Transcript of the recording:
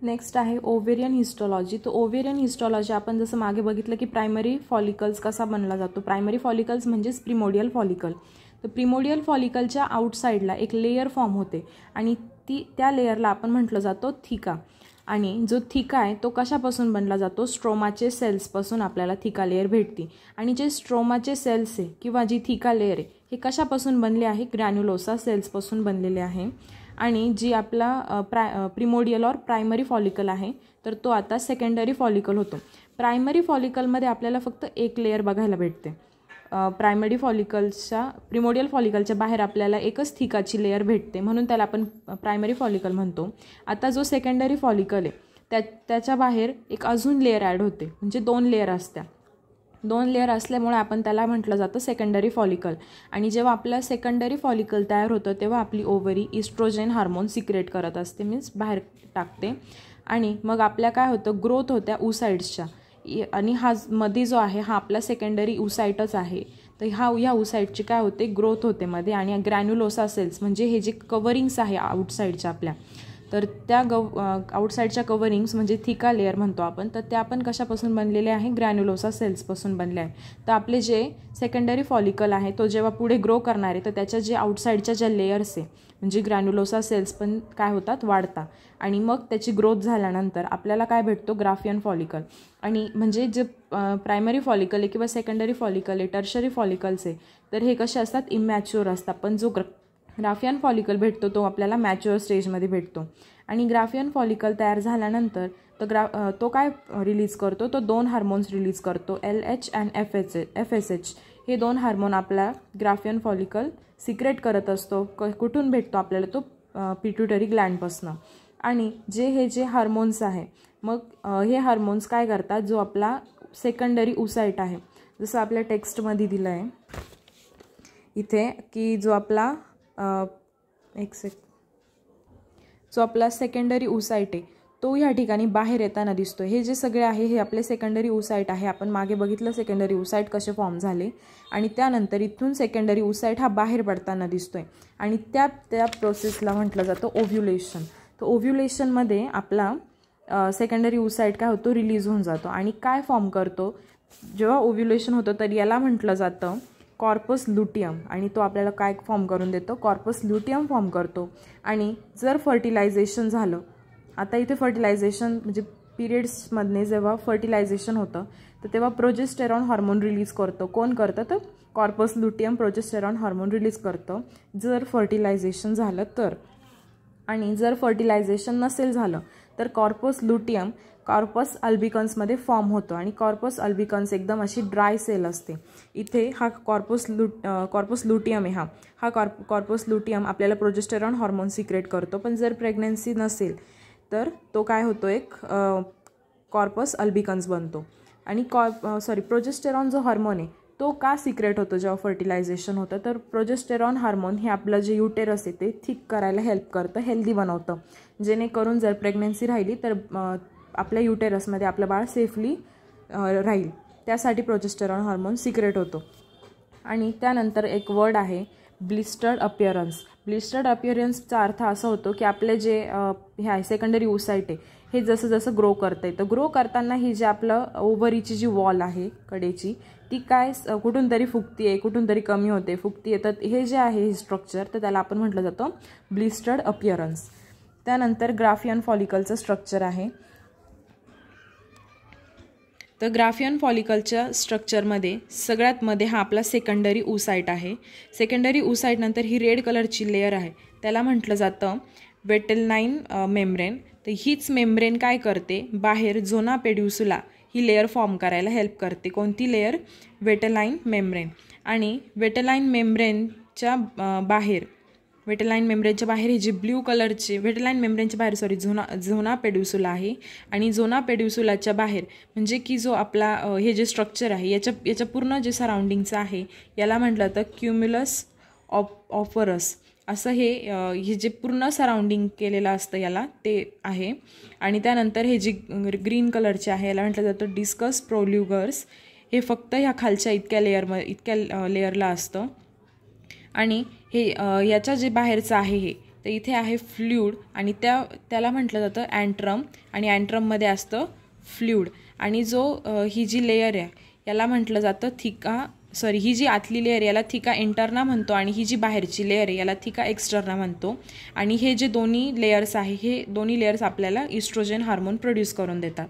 Next आहे ovarian histology. तर ovarian histology आपण जसं मागे बघितलं की प्रायमरी फॉलिकल्स कसा बनला जातो. प्रायमरी फॉलिकल्स म्हणजेच प्रिमोडियल फॉलिकल. तर प्रिमोडियल फॉलिकलच्या आउटसाईडला एक लेयर फॉर्म होते आणि त्या लेयरला आपण म्हटलं जातो थिका. आणि जो थिका आहे तो कशापासून बनला जातो, स्ट्रोमाचे सेल्सपासून आपल्याला थिका लेयर भेटते. आणि जे स्ट्रोमाचे सेल्स आहे किंवा जी थिका लेयर आहे हे कशापासून बनले आहे, ग्रॅन्युलोसा सेल्सपासून बनलेले आहे. आणि जी आपला प्रिमोडियल और प्रायमरी फॉलिकल आहे तर तो आता सेकंडरी फॉलिकल होतो. प्रायमरी फॉलिकलमध्ये आपल्याला फक्त एक लेयर बघायला भेटते. प्रिमोडियल फॉलिकलच्या बाहेर आपल्याला एकच थिकाची लेयर भेटते, म्हणून त्याला आपण प्रायमरी फॉलिकल म्हणतो. आता जो सेकंडरी फॉलिकल आहे त्याच्या बाहेर एक अजून लेयर ॲड होते, म्हणजे 2 लेयर असत्या. 2 लेयर असल्यामुळे आपण त्याला म्हटलं जातं सेकंडरी फॉलिकल. आणि जेव्हा आपलं सेकंडरी फॉलिकल तयार होतं तेव्हा आपली ओव्हरी इस्ट्रोजेन हार्मोन सिक्रेट करत असते, मीन्स बाहेर टाकते. आणि मग आपल्या काय होतं, ग्रोथ होत्या ऊसाइड्सच्या. आणि हा मध्ये जो आहे हा आपला सेकंडरी ऊसाइटच आहे. तर या ऊसाइटची काय होते, ग्रोथ होते मध्ये. आणि ग्रॅन्युलोसा सेल्स म्हणजे हे जे कवरिंग्स आहे आउटसाईडच्या आपल्या, तर त्या आउटसाईडच्या कवरिंग्स म्हणजे थिका लेअर म्हणतो आपण. तर त्या आपण कशापासून बनलेले आहे, ग्रॅन्युलोसा सेल्सपासून बनले आहे. तर आपले जे सेकंडरी फॉलिकल आहे तो जेव्हा पुढे ग्रो करणार आहे तर त्याच्या जे आउटसाईडच्या ज्या लेयर्स आहे म्हणजे ग्रॅन्युलोसा सेल्स पण काय होतात, वाढतात. आणि मग त्याची ग्रोथ झाल्यानंतर आपल्याला काय भेटतो, ग्राफियन फॉलिकल. आणि म्हणजे जे प्रायमरी फॉलिकल आहे किंवा सेकंडरी फॉलिकल आहे, टर्शरी फॉलिकल्स आहे, तर हे कसे असतात, इमॅच्युअर असतात. पण जो ग्राफियन फॉलिकल भेटतो तो आपल्याला मॅच्युअर स्टेजमध्ये भेटतो. आणि ग्राफियन फॉलिकल तयार झाल्यानंतर तो काय रिलीज करतो, तो 2 हार्मोन्स रिलीज करतो, LH आणि FSH. हे 2 हार्मोन आपला ग्राफियन फॉलिकल सिक्रेट करत असतो. कुठून भेटतो आपल्याला, तो पिट्युटरी ग्लँडपासून. आणि हे हार्मोन्स आहे मग हे हार्मोन्स काय करतात, जो आपला सेकंडरी ऊसाइट आहे, जसं आपल्या टेक्स्टमध्ये दिलं आहे इथे की जो आपला जो आपला सेकंडरी ऊसाइट आहे तो ह्या ठिकाणी बाहेर येताना दिसतो. हे जे सगळे आहे हे आपले सेकंडरी ऊसाइट आहे. आपण मागे बघितलं सेकंडरी ऊसाइट कसे फॉर्म झाले. आणि त्यानंतर इथून सेकंडरी ऊसाइट हा बाहेर पडताना दिसतोय. आणि त्या प्रोसेसला म्हटलं जातं ओव्ह्युलेशन. तर ओव्ह्युलेशनमध्ये आपला सेकंडरी ऊसाइट काय होतो, रिलीज होऊन जातो. आणि काय फॉर्म करतो जेव्हा ओव्ह्युलेशन होतं, तर याला म्हटलं जातं कॉर्पस लुटियम. आणि तो आपल्याला काय फॉर्म करून देतो, कॉर्पस लुटियम फॉर्म करतो. आणि जर फर्टिलायझेशन झालं, आता इथे फर्टिलायझेशन म्हणजे पिरियड्समधने जेव्हा फर्टिलायझेशन होतं तर तेव्हा प्रोजेस्टेरॉन हार्मोन रिलीज करतो. कोण करतं, तर corpus luteum progesterone hormone release करतं जर फर्टिलायझेशन झालं तर. आणि जर फर्टिलायझेशन नसेल झालं तर कॉर्पस लुटियम कॉर्पस अल्बिकन्समध्ये फॉर्म होतो. आणि कॉर्पस अल्बिकन्स एकदम अशी ड्राय सेल असते. इथे हा कॉर्पस लुटियम आहे, हा कॉर्पस लुटियम आपल्याला प्रोजेस्टेरॉन हार्मोन सिक्रेट करतो. पण जर प्रेग्नन्सी नसेल तर तो काय होतो, एक कॉर्पस अल्बिकन्स बनतो. आणि प्रोजेस्टेरॉन जो हार्मोन आहे तो का सिक्रेट होतो जेव्हा फर्टिलायझेशन होतं, तर प्रोजेस्टेरॉन हार्मोन हे आपलं जे युटेरस आहे ते थिक करायला हेल्प करतं, हेल्दी बनवतं. जेणेकरून जर प्रेग्नन्सी राहिली तर आपल्या युटेरसमध्ये आपलं बाळ सेफली राहील, त्यासाठी प्रोजेस्टेरॉन हार्मोन सिक्रेट होतो. आणि त्यानंतर एक वर्ड आहे ब्लिस्टर्ड अपिअरन्स. ब्लिस्टर्ड अपिअरन्सचा अर्थ असा होतो की आपले जे हे आहे सेकंडरी ऊसाइट आहे हे जसं जसं ग्रो करतं आहे, तर ग्रो करताना ही जी आपलं ओव्हरीची जी वॉल आहे कडेची ती काय कुठून तरी फुगती आहे, कुठून तरी कमी होते, फुगती आहे. तर हे जे आहे हे स्ट्रक्चर, तर त्याला आपण म्हटलं जातं ब्लिस्टर्ड अपिअरन्स. त्यानंतर ग्राफियन फॉलिकलचं स्ट्रक्चर आहे. तर ग्राफियन फॉलिकलच्या स्ट्रक्चरमध्ये सगळ्यात मध्ये हा आपला सेकंडरी ऊसाइट आहे. सेकंडरी ऊसाइट नंतर ही रेड कलरची लेयर आहे त्याला म्हटलं जातं वेटेलाइन मेम्ब्रेन. तर हीच मेम्ब्रेन काय करते, बाहेर झोना पेड्युसुला ही लेयर फॉर्म करायला हेल्प करते. कोणती लेयर, वेटेलाइन मेम्ब्रेन. आणि वेटेलाइन मेम्ब्रेनच्या बाहेर हे जे ब्ल्यू कलरचे वेटेलाइन मेम्ब्रेनच्या बाहेर झोना पेड्युसुला आहे. आणि झोना पेड्युसुलाच्या बाहेर म्हणजे की जो आपला हे जे स्ट्रक्चर आहे याच्या पूर्ण जे सराउंडिंगचं आहे याला म्हटलं तर क्युम्युलस ऑफरस असं हे जे पूर्ण सराउंडिंग केलेलं असतं याला ते आहे. आणि त्यानंतर हे जे ग्रीन कलरचे आहे याला म्हटलं जातं डिस्कस प्रोल्युगर्स. हे फक्त ह्या खालच्या इतक्या लेयरला असतं. आणि हे याच्या जे बाहेरचं आहे तर इथे आहे फ्ल्यूड आणि त्याला म्हटलं जातं अँट्रम आणि अँट्रममध्ये असतं फ्ल्यूड. आणि जो ही जी लेयर आहे याला म्हटलं जातं ही जी आतली लेयर याला थिका इंटरना म्हणतो आणि ही जी बाहेरची लेयर आहे याला थिका एक्स्टर्ना म्हणतो. आणि हे जे दोन्ही लेयर्स आहे हे दोन्ही लेयर्स आपल्याला इस्ट्रोजन हार्मोन प्रोड्यूस करून देतात.